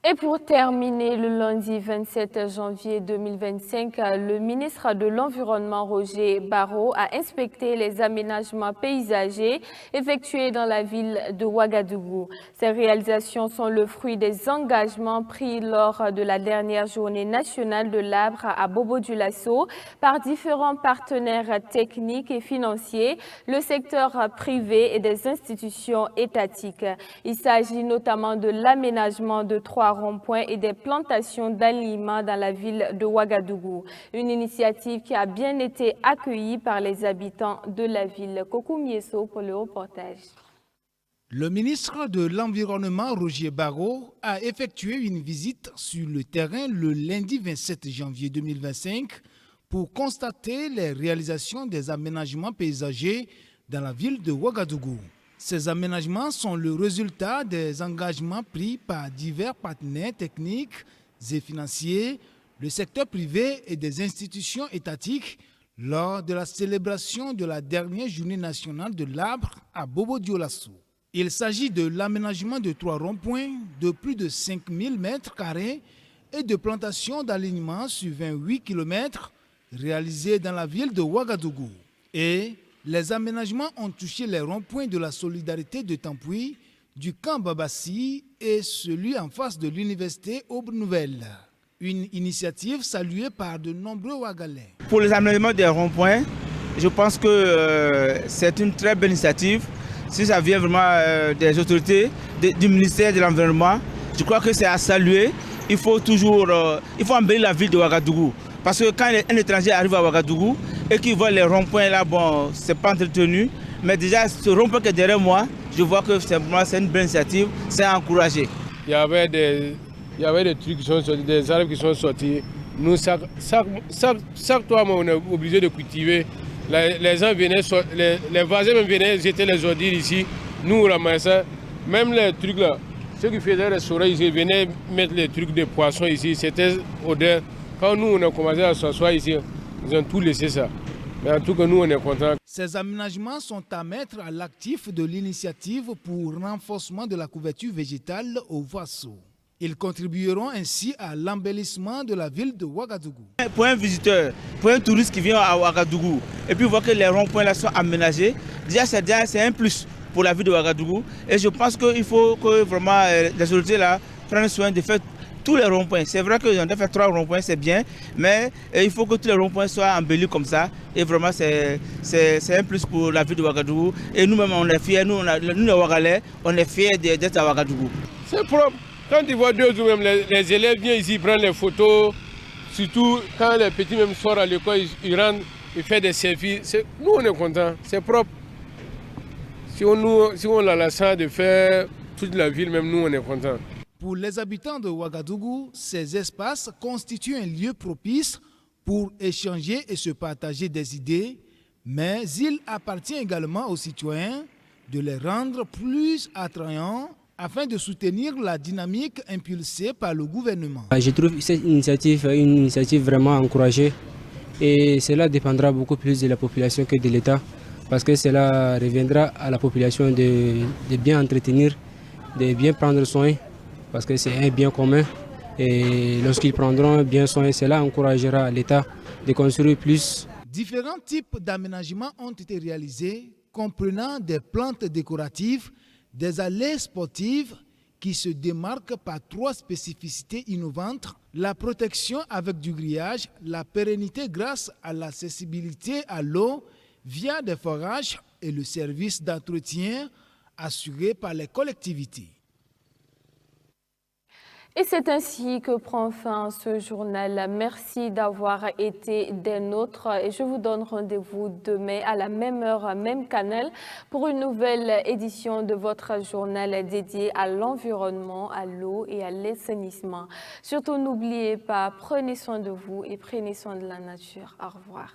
Et pour terminer, le lundi 27 janvier 2025, le ministre de l'Environnement, Roger Barrot, a inspecté les aménagements paysagers effectués dans la ville de Ouagadougou. Ces réalisations sont le fruit des engagements pris lors de la dernière journée nationale de l'arbre à Bobo-Dioulasso par différents partenaires techniques et financiers, le secteur privé et des institutions étatiques. Il s'agit notamment de l'aménagement de 3 ronds-points et des plantations d'aliments dans la ville de Ouagadougou. Une initiative qui a bien été accueillie par les habitants de la ville. Kokou Mieso pour le reportage. Le ministre de l'Environnement, Roger Barrot, a effectué une visite sur le terrain le lundi 27 janvier 2025 pour constater les réalisations des aménagements paysagers dans la ville de Ouagadougou. Ces aménagements sont le résultat des engagements pris par divers partenaires techniques et financiers, le secteur privé et des institutions étatiques lors de la célébration de la dernière journée nationale de l'arbre à Bobo-Dioulasso. Il s'agit de l'aménagement de 3 ronds-points de plus de 5000 m² et de plantations d'alignement sur 28 km réalisés dans la ville de Ouagadougou. Et les aménagements ont touché les ronds-points de la solidarité de Tampoui, du camp Babassi et celui en face de l'université Aube Nouvelle. Une initiative saluée par de nombreux Ouagalais. Pour les aménagements des ronds-points, je pense que c'est une très belle initiative. Si ça vient vraiment des autorités du ministère de l'Environnement, je crois que c'est à saluer. Il faut embellir la ville de Ouagadougou. Parce que quand un étranger arrive à Ouagadougou et qu'il voit les ronds-points là, bon, c'est pas entretenu. Mais déjà, ce rond-point qui est derrière moi, je vois que c'est une belle initiative, c'est à encourager. Il y avait des trucs qui sont sortis, des arbres qui sont sortis. Nous, chaque toit, on est obligé de cultiver. Les gens venaient, les voisins même venaient jeter les ordures ici. Nous, on ramassait. Même les trucs là, ceux qui faisaient les restaurants ici, venaient mettre les trucs de poissons ici. C'était odeur. Quand nous, on a commencé à s'asseoir ici, ils ont tout laissé ça. Mais en tout cas, nous, on est contents. Ces aménagements sont à mettre à l'actif de l'initiative pour renforcement de la couverture végétale au Voisseau. Ils contribueront ainsi à l'embellissement de la ville de Ouagadougou. Pour un visiteur, pour un touriste qui vient à Ouagadougou, et puis voir que les ronds-points là sont aménagés, déjà c'est un plus pour la ville de Ouagadougou. Et je pense qu'il faut que vraiment les autorités là prennent soin de faire tous les ronds-points. C'est vrai que j'en ai fait 3 ronds-points, c'est bien, mais il faut que tous les ronds-points soient embellis comme ça. Et vraiment, c'est un plus pour la ville de Ouagadougou. Et nous-mêmes, on est fiers, nous les Ouagalais, on est fiers d'être à Ouagadougou. C'est propre. Quand tu vois deux jours, même les élèves viennent ici prendre les photos, surtout quand les petits même sortent à l'école, ils rentrent, ils font des selfies. Nous, on est contents, c'est propre. Si on a la chance de faire toute la ville, même nous, on est contents. Pour les habitants de Ouagadougou, ces espaces constituent un lieu propice pour échanger et se partager des idées, mais il appartient également aux citoyens de les rendre plus attrayants afin de soutenir la dynamique impulsée par le gouvernement. Je trouve cette initiative une initiative vraiment encouragée et cela dépendra beaucoup plus de la population que de l'État parce que cela reviendra à la population de bien entretenir, de bien prendre soin. Parce que c'est un bien commun et lorsqu'ils prendront bien soin, cela encouragera l'État de construire plus. Différents types d'aménagements ont été réalisés, comprenant des plantes décoratives, des allées sportives qui se démarquent par 3 spécificités innovantes, la protection avec du grillage, la pérennité grâce à l'accessibilité à l'eau via des forages et le service d'entretien assuré par les collectivités. Et c'est ainsi que prend fin ce journal. Merci d'avoir été des nôtres et je vous donne rendez-vous demain à la même heure, même canal pour une nouvelle édition de votre journal dédié à l'environnement, à l'eau et à l'assainissement. Surtout, n'oubliez pas, prenez soin de vous et prenez soin de la nature. Au revoir.